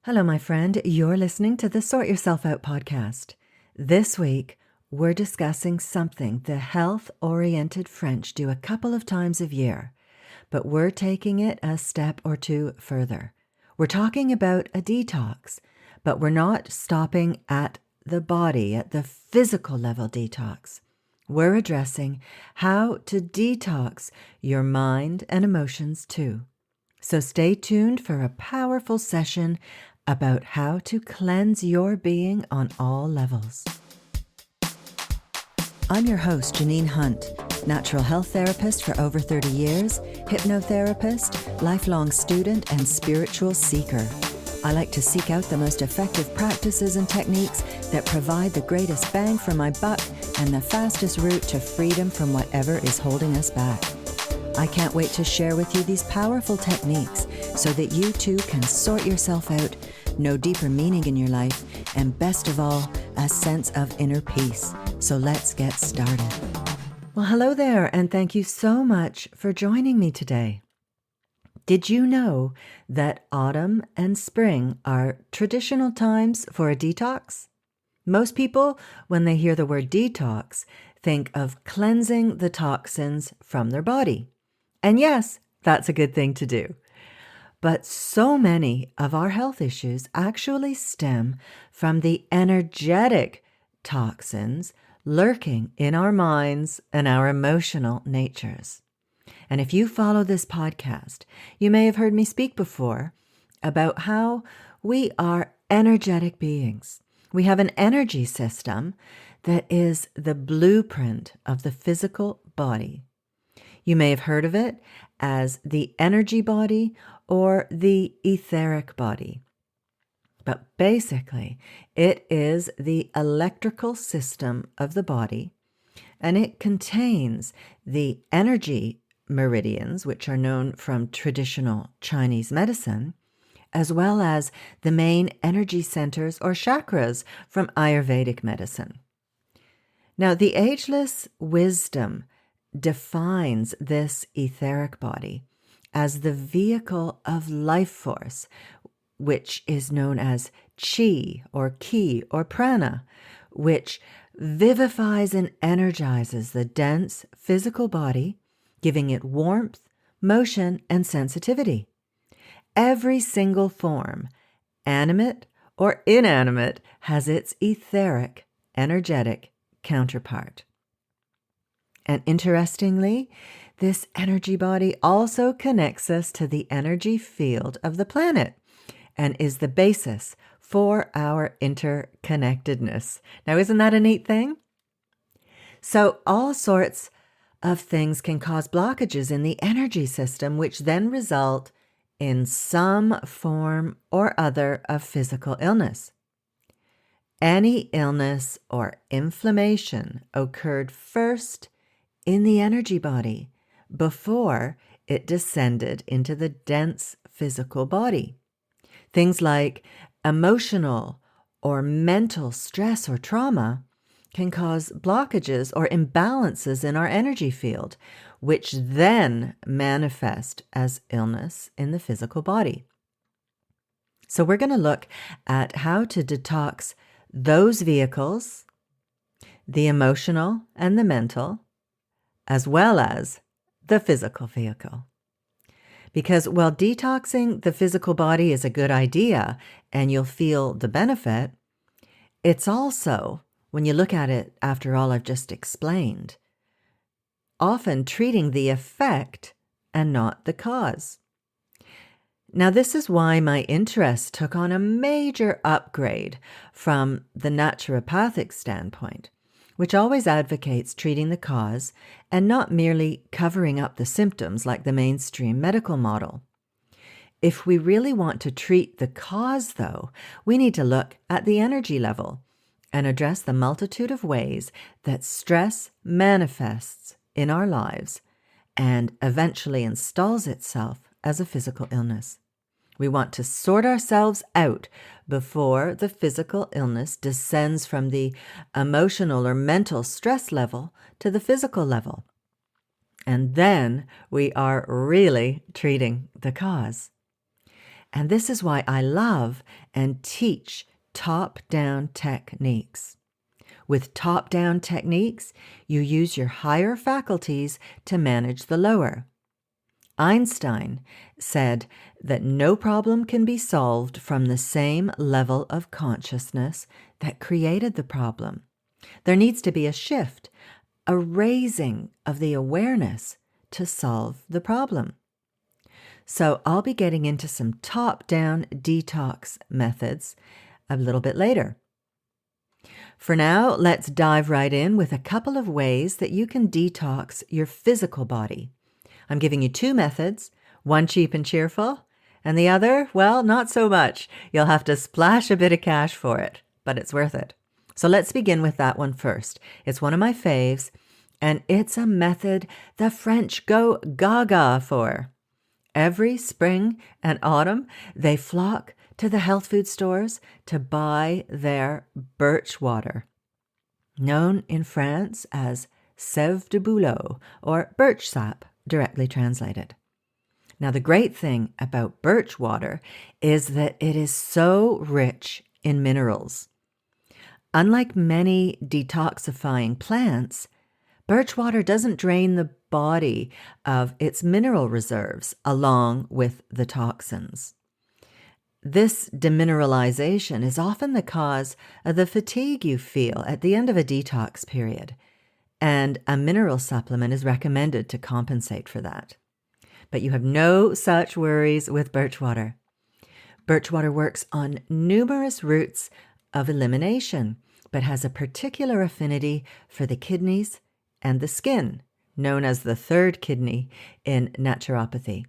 Hello, my friend. You're listening to the Sort Yourself Out podcast. This week, we're discussing something the health-oriented French do a couple of times a year, but we're taking it a step or two further. We're talking about a detox, but we're not stopping at the body, at the physical level detox. We're addressing how to detox your mind and emotions too. So stay tuned for a powerful session about how to cleanse your being on all levels. I'm your host, Janine Hunt, natural health therapist for over 30 years, hypnotherapist, lifelong student, and spiritual seeker. I like to seek out the most effective practices and techniques that provide the greatest bang for my buck and the fastest route to freedom from whatever is holding us back. I can't wait to share with you these powerful techniques so that you too can sort yourself out, know deeper meaning in your life, and best of all, a sense of inner peace. So let's get started. Well, hello there, and thank you so much for joining me today. Did you know that autumn and spring are traditional times for a detox? Most people, when they hear the word detox, think of cleansing the toxins from their body. And yes, that's a good thing to do. But so many of our health issues actually stem from the energetic toxins lurking in our minds and our emotional natures. And if you follow this podcast, you may have heard me speak before about how we are energetic beings. We have an energy system that is the blueprint of the physical body. You may have heard of it as the energy body or the etheric body. But basically, it is the electrical system of the body, and it contains the energy meridians, which are known from traditional Chinese medicine, as well as the main energy centers or chakras from Ayurvedic medicine. Now, the ageless wisdom defines this etheric body as the vehicle of life force, which is known as chi or ki or prana, which vivifies and energizes the dense physical body, giving it warmth, motion, and sensitivity. Every single form, animate or inanimate, has its etheric, energetic counterpart. And interestingly, this energy body also connects us to the energy field of the planet and is the basis for our interconnectedness. Now, isn't that a neat thing? So all sorts of things can cause blockages in the energy system, which then result in some form or other of physical illness. Any illness or inflammation occurred first in the energy body before it descended into the dense physical body. Things like emotional or mental stress or trauma can cause blockages or imbalances in our energy field, which then manifest as illness in the physical body. So we're going to look at how to detox those vehicles, the emotional and the mental, as well as the physical vehicle. Because while detoxing the physical body is a good idea and you'll feel the benefit, it's also, when you look at it after all I've just explained, often treating the effect and not the cause. Now, this is why my interest took on a major upgrade from the naturopathic standpoint, which always advocates treating the cause and not merely covering up the symptoms like the mainstream medical model. If we really want to treat the cause, though, we need to look at the energy level and address the multitude of ways that stress manifests in our lives and eventually installs itself as a physical illness. We want to sort ourselves out before the physical illness descends from the emotional or mental stress level to the physical level. And then we are really treating the cause. And this is why I love and teach top-down techniques. With top-down techniques, you use your higher faculties to manage the lower. Einstein said that no problem can be solved from the same level of consciousness that created the problem. There needs to be a shift, a raising of the awareness to solve the problem. So I'll be getting into some top-down detox methods a little bit later. For now, let's dive right in with a couple of ways that you can detox your physical body. I'm giving you two methods, one cheap and cheerful, and the other, well, not so much. You'll have to splash a bit of cash for it, but it's worth it. So let's begin with that one first. It's one of my faves, and it's a method the French go gaga for. Every spring and autumn, they flock to the health food stores to buy their birch water, known in France as sève de bouleau, or birch sap, directly translated. Now, the great thing about birch water is that it is so rich in minerals. Unlike many detoxifying plants, birch water doesn't drain the body of its mineral reserves along with the toxins. This demineralization is often the cause of the fatigue you feel at the end of a detox period, and a mineral supplement is recommended to compensate for that. But you have no such worries with birch water. Birch water works on numerous routes of elimination, but has a particular affinity for the kidneys and the skin, known as the third kidney in naturopathy.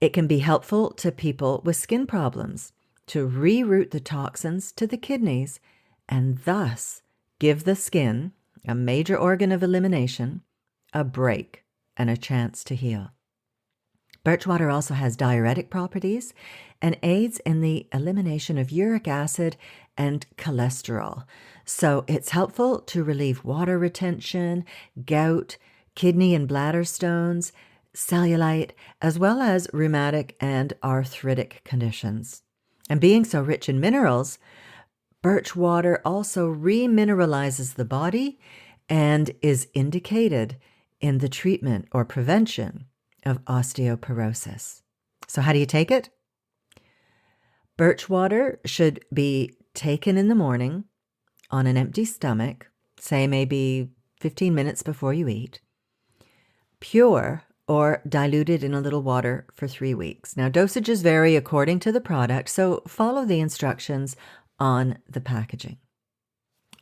It can be helpful to people with skin problems to reroute the toxins to the kidneys and thus give the skin, a major organ of elimination, a break and a chance to heal. Birch water also has diuretic properties and aids in the elimination of uric acid and cholesterol. So it's helpful to relieve water retention, gout, kidney and bladder stones, cellulite, as well as rheumatic and arthritic conditions. And being so rich in minerals, birch water also remineralizes the body and is indicated in the treatment or prevention of osteoporosis. So how do you take it? Birch water should be taken in the morning on an empty stomach, say maybe 15 minutes before you eat, pure or diluted in a little water for 3 weeks. Now, dosages vary according to the product, so follow the instructions on the packaging.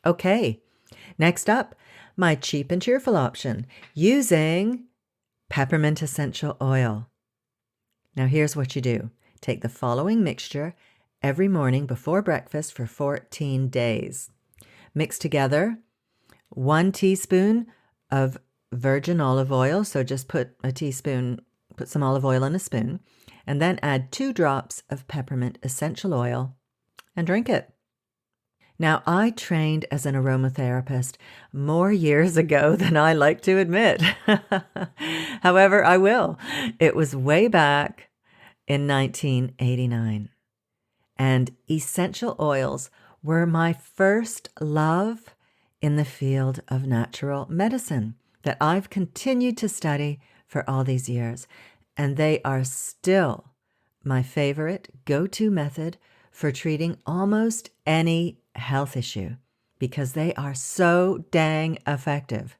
Okay, next up, my cheap and cheerful option, using peppermint essential oil. Now, here's what you do. Take the following mixture every morning before breakfast for 14 days. Mix together 1 teaspoon of virgin olive oil, so just put some olive oil in a spoon, and then add 2 drops of peppermint essential oil and drink it. Now, I trained as an aromatherapist more years ago than I like to admit. However, I will. It was way back in 1989. And essential oils were my first love in the field of natural medicine that I've continued to study for all these years. And they are still my favorite go-to method for treating almost any health issue because they are so dang effective.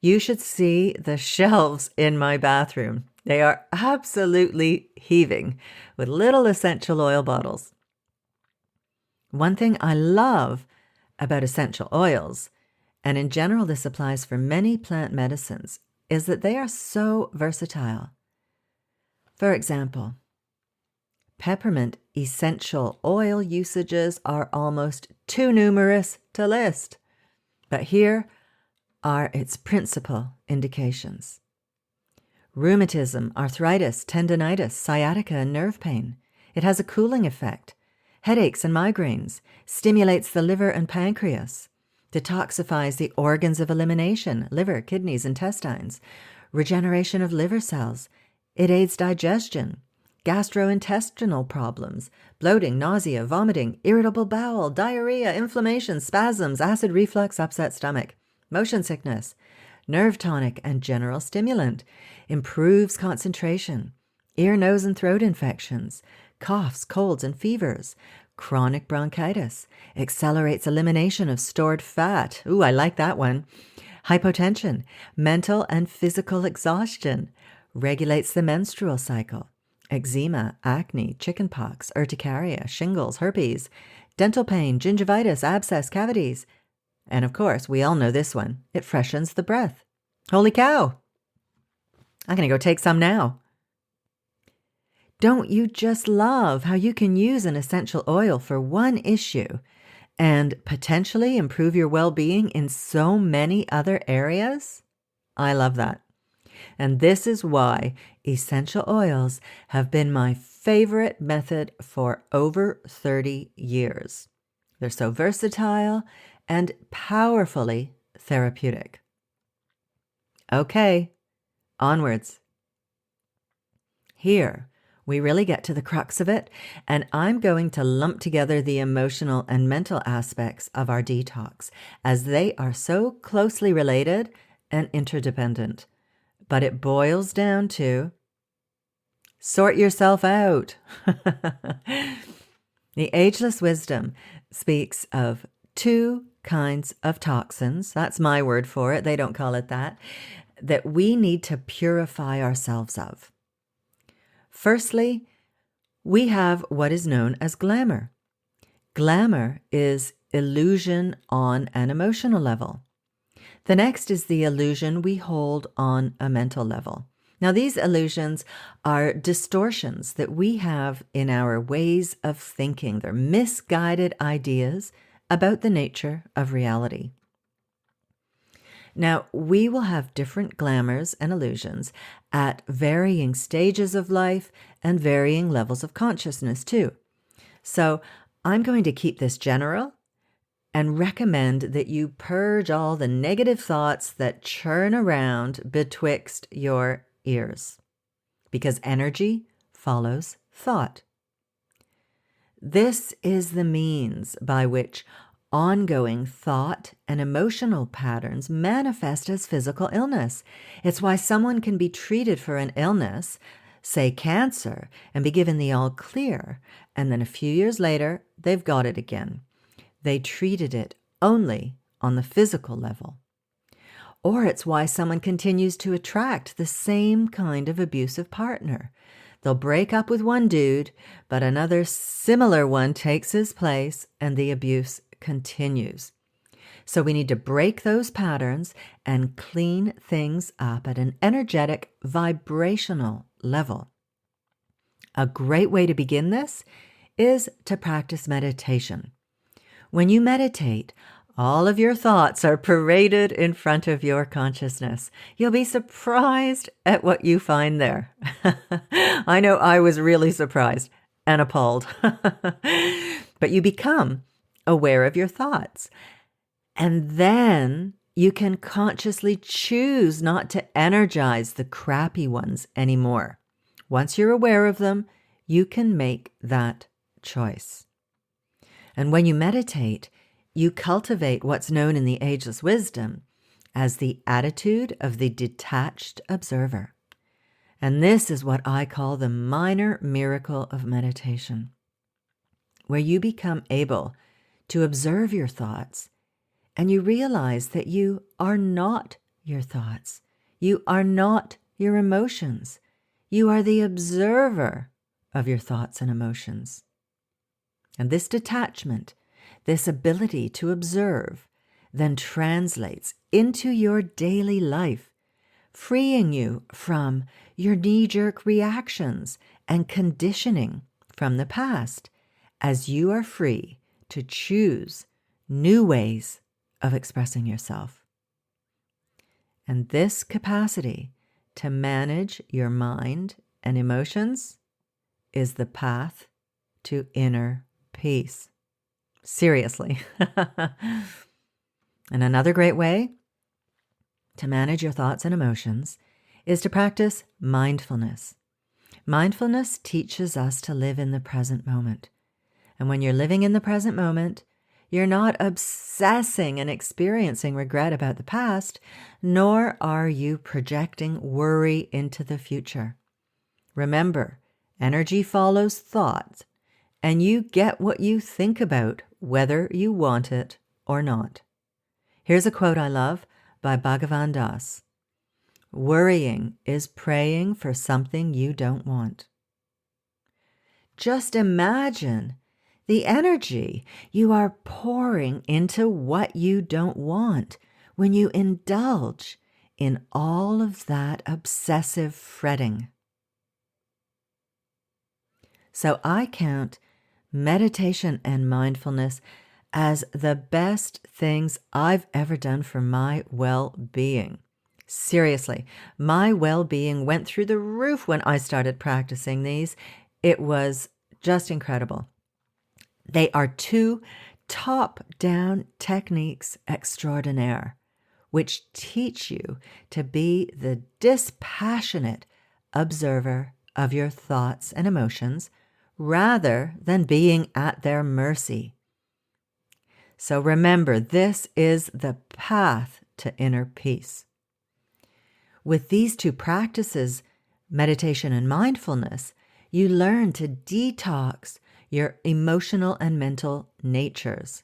You should see the shelves in my bathroom. They are absolutely heaving with little essential oil bottles. One thing I love about essential oils, and in general this applies for many plant medicines, is that they are so versatile. For example, peppermint essential oil usages are almost too numerous to list, but here are its principal indications. Rheumatism, arthritis, tendinitis, sciatica, and nerve pain. It has a cooling effect. Headaches and migraines. Stimulates the liver and pancreas. Detoxifies the organs of elimination, liver, kidneys, intestines. Regeneration of liver cells. It aids digestion. gastrointestinal problems, bloating, nausea, vomiting, irritable bowel, diarrhea, inflammation, spasms, acid reflux, upset stomach, motion sickness, nerve tonic and general stimulant, improves concentration, ear, nose, and throat infections, coughs, colds, and fevers, chronic bronchitis, accelerates elimination of stored fat. Ooh, I like that one. Hypotension, mental and physical exhaustion, regulates the menstrual cycle, eczema, acne, chickenpox, urticaria, shingles, herpes, dental pain, gingivitis, abscess, cavities. And of course, we all know this one. It freshens the breath. Holy cow! I'm going to go take some now. Don't you just love how you can use an essential oil for one issue and potentially improve your well-being in so many other areas? I love that. And this is why essential oils have been my favorite method for over 30 years. They're so versatile and powerfully therapeutic. Okay, onwards. Here, we really get to the crux of it, and I'm going to lump together the emotional and mental aspects of our detox, as they are so closely related and interdependent. But it boils down to sort yourself out. The Ageless Wisdom speaks of 2 kinds of toxins. That's my word for it. They don't call it that we need to purify ourselves of. Firstly, we have what is known as glamour. Glamour is illusion on an emotional level. The next is the illusion we hold on a mental level. Now, these illusions are distortions that we have in our ways of thinking. They're misguided ideas about the nature of reality. Now, we will have different glamours and illusions at varying stages of life and varying levels of consciousness too. So I'm going to keep this general and recommend that you purge all the negative thoughts that churn around betwixt your ears, because energy follows thought. This is the means by which ongoing thought and emotional patterns manifest as physical illness. It's why someone can be treated for an illness, say cancer, and be given the all clear, and then a few years later, they've got it again. They treated it only on the physical level. Or it's why someone continues to attract the same kind of abusive partner. They'll break up with one dude, but another similar one takes his place, and the abuse continues. So we need to break those patterns and clean things up at an energetic, vibrational level. A great way to begin this is to practice meditation. When you meditate, all of your thoughts are paraded in front of your consciousness. You'll be surprised at what you find there. I know I was really surprised and appalled. But you become aware of your thoughts. And then you can consciously choose not to energize the crappy ones anymore. Once you're aware of them, you can make that choice. And when you meditate, you cultivate what's known in the Ageless Wisdom as the attitude of the detached observer. And this is what I call the minor miracle of meditation, where you become able to observe your thoughts and you realize that you are not your thoughts. You are not your emotions. You are the observer of your thoughts and emotions. And this detachment, this ability to observe, then translates into your daily life, freeing you from your knee-jerk reactions and conditioning from the past, as you are free to choose new ways of expressing yourself. And this capacity to manage your mind and emotions is the path to inner peace. Seriously. And another great way to manage your thoughts and emotions is to practice mindfulness. Mindfulness teaches us to live in the present moment. And when you're living in the present moment, you're not obsessing and experiencing regret about the past, nor are you projecting worry into the future. Remember, energy follows thought, and you get what you think about, whether you want it or not. Here's a quote I love by Bhagavan Das. Worrying is praying for something you don't want. Just imagine the energy you are pouring into what you don't want when you indulge in all of that obsessive fretting. So I count meditation and mindfulness as the best things I've ever done for my well-being. Seriously, my well-being went through the roof when I started practicing these. It was just incredible. They are two top-down techniques extraordinaire, which teach you to be the dispassionate observer of your thoughts and emotions rather than being at their mercy. So remember, this is the path to inner peace. With these two practices, meditation and mindfulness, you learn to detox your emotional and mental natures.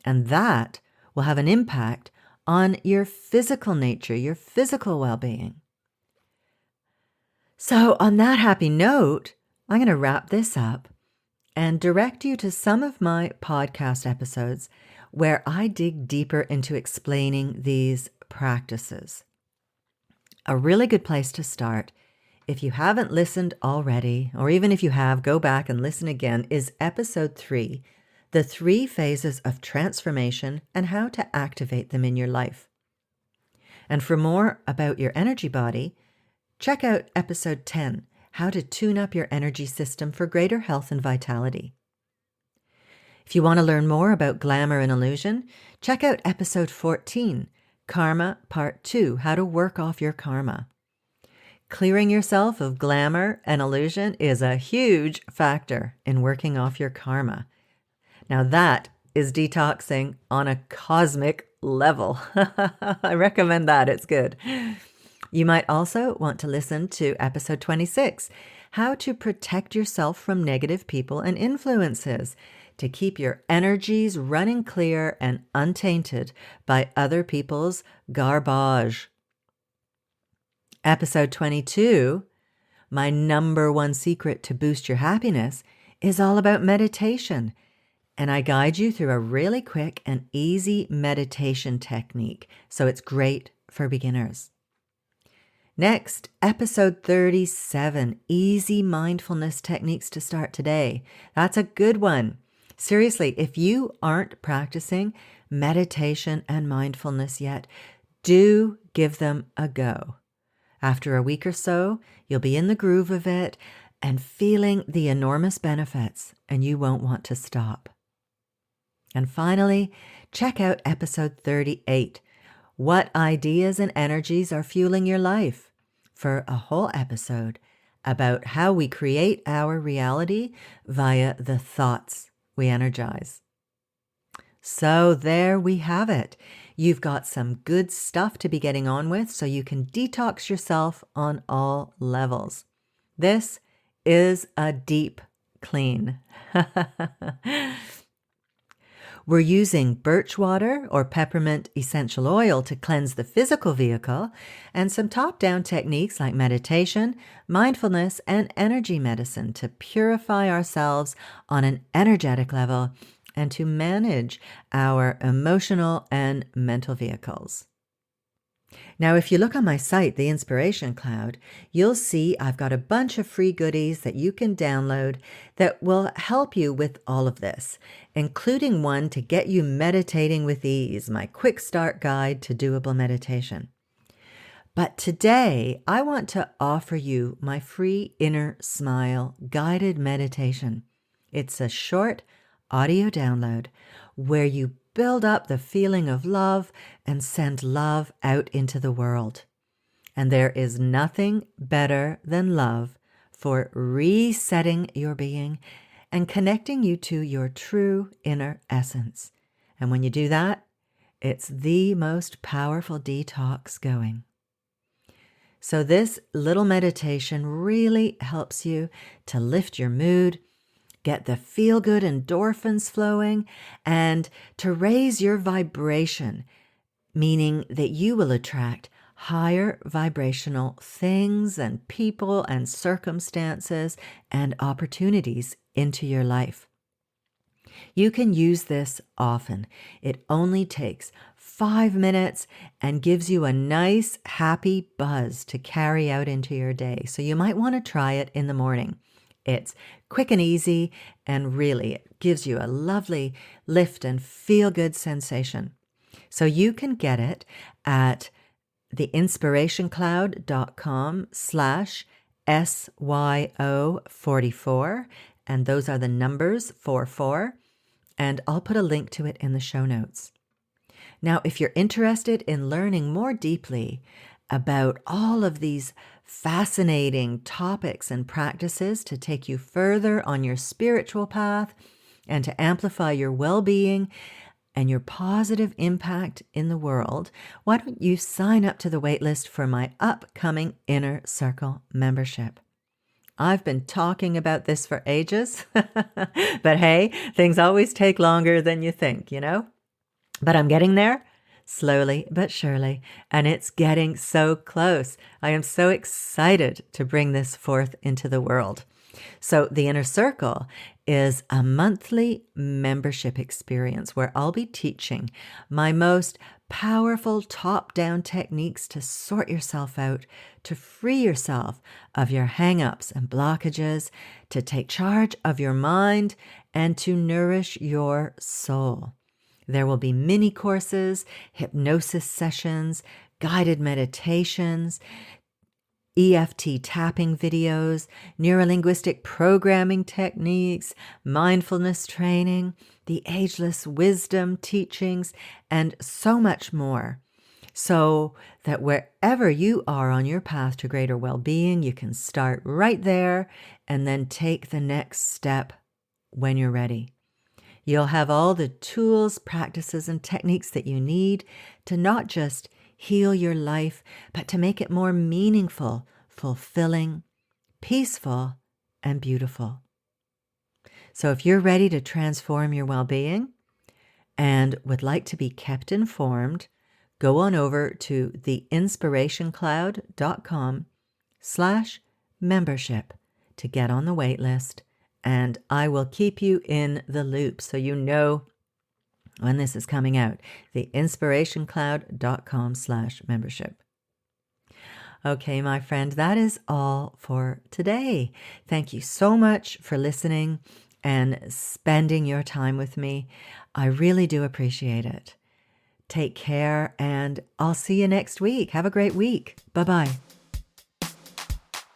And that will have an impact on your physical nature, your physical well-being. So on that happy note, I'm going to wrap this up and direct you to some of my podcast episodes where I dig deeper into explaining these practices. A really good place to start, if you haven't listened already, or even if you have, go back and listen again, is episode 3, the 3 phases of transformation and how to activate them in your life. And for more about your energy body, check out episode 10, how to tune up your energy system for greater health and vitality. If you want to learn more about glamour and illusion, check out episode 14, Karma Part 2, how to work off your karma. Clearing yourself of glamour and illusion is a huge factor in working off your karma. Now that is detoxing on a cosmic level. I recommend that. It's good. You might also want to listen to episode 26, how to protect yourself from negative people and influences to keep your energies running clear and untainted by other people's garbage. Episode 22, my number one secret to boost your happiness, is all about meditation. And I guide you through a really quick and easy meditation technique, so it's great for beginners. Next, episode 37, easy mindfulness techniques to start today. That's a good one. Seriously, if you aren't practicing meditation and mindfulness yet, do give them a go. After a week or so, you'll be in the groove of it and feeling the enormous benefits, and you won't want to stop. And finally, check out episode 38, what ideas and energies are fueling your life, for a whole episode about how we create our reality via the thoughts we energize. So there we have it. You've got some good stuff to be getting on with so you can detox yourself on all levels. This is a deep clean. We're using birch water or peppermint essential oil to cleanse the physical vehicle, and some top-down techniques like meditation, mindfulness, and energy medicine to purify ourselves on an energetic level and to manage our emotional and mental vehicles. Now, if you look on my site, The Inspiration Cloud, you'll see I've got a bunch of free goodies that you can download that will help you with all of this, including one to get you meditating with ease, my quick start guide to doable meditation. But today, I want to offer you my free Inner Smile guided meditation. It's a short audio download where you build up the feeling of love and send love out into the world. And there is nothing better than love for resetting your being and connecting you to your true inner essence. And when you do that, it's the most powerful detox going. So this little meditation really helps you to lift your mood, get the feel-good endorphins flowing, and to raise your vibration, meaning that you will attract higher vibrational things and people and circumstances and opportunities into your life. You can use this often. It only takes 5 minutes and gives you a nice, happy buzz to carry out into your day. So you might want to try it in the morning. It's quick and easy, and really it gives you a lovely lift and feel-good sensation. So you can get it at theinspirationcloud.com/SYO44, and those are the numbers 44, and I'll put a link to it in the show notes. Now, if you're interested in learning more deeply about all of these fascinating topics and practices to take you further on your spiritual path and to amplify your well-being and your positive impact in the world, why don't you sign up to the waitlist for my upcoming Inner Circle membership? I've been talking about this for ages, but hey, things always take longer than you think, you know? But I'm getting there, slowly but surely, and it's getting so close. I am so excited to bring this forth into the world. So the Inner Circle is a monthly membership experience where I'll be teaching my most powerful top-down techniques to sort yourself out, to free yourself of your hang-ups and blockages, to take charge of your mind, and to nourish your soul. There will be mini courses, hypnosis sessions, guided meditations, EFT tapping videos, neurolinguistic programming techniques, mindfulness training, the ageless wisdom teachings, and so much more. So that wherever you are on your path to greater well-being, you can start right there and then take the next step when you're ready. You'll have all the tools, practices, and techniques that you need to not just heal your life, but to make it more meaningful, fulfilling, peaceful, and beautiful. So if you're ready to transform your well-being and would like to be kept informed, go on over to theinspirationcloud.com/membership to get on the wait list, and I will keep you in the loop so you know when this is coming out. theinspirationcloud.com/membership. Okay, my friend, that is all for today. Thank you so much for listening and spending your time with me. I really do appreciate it. Take care, and I'll see you next week. Have a great week. Bye-bye.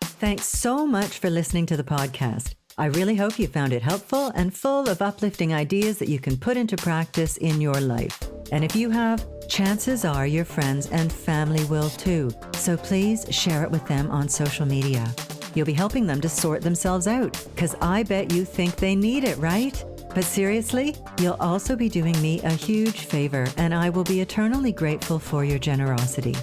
Thanks so much for listening to the podcast. I really hope you found it helpful and full of uplifting ideas that you can put into practice in your life. And if you have, chances are your friends and family will too. So please share it with them on social media. You'll be helping them to sort themselves out, because I bet you think they need it, right? But seriously, you'll also be doing me a huge favor, and I will be eternally grateful for your generosity.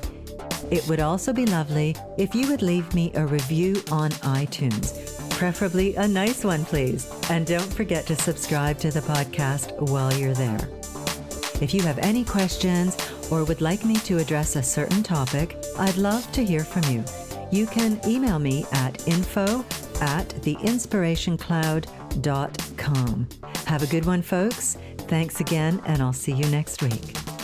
It would also be lovely if you would leave me a review on iTunes. Preferably a nice one, please. And don't forget to subscribe to the podcast while you're there. If you have any questions or would like me to address a certain topic, I'd love to hear from you. You can email me at info@theinspirationcloud.com. Have a good one, folks. Thanks again, and I'll see you next week.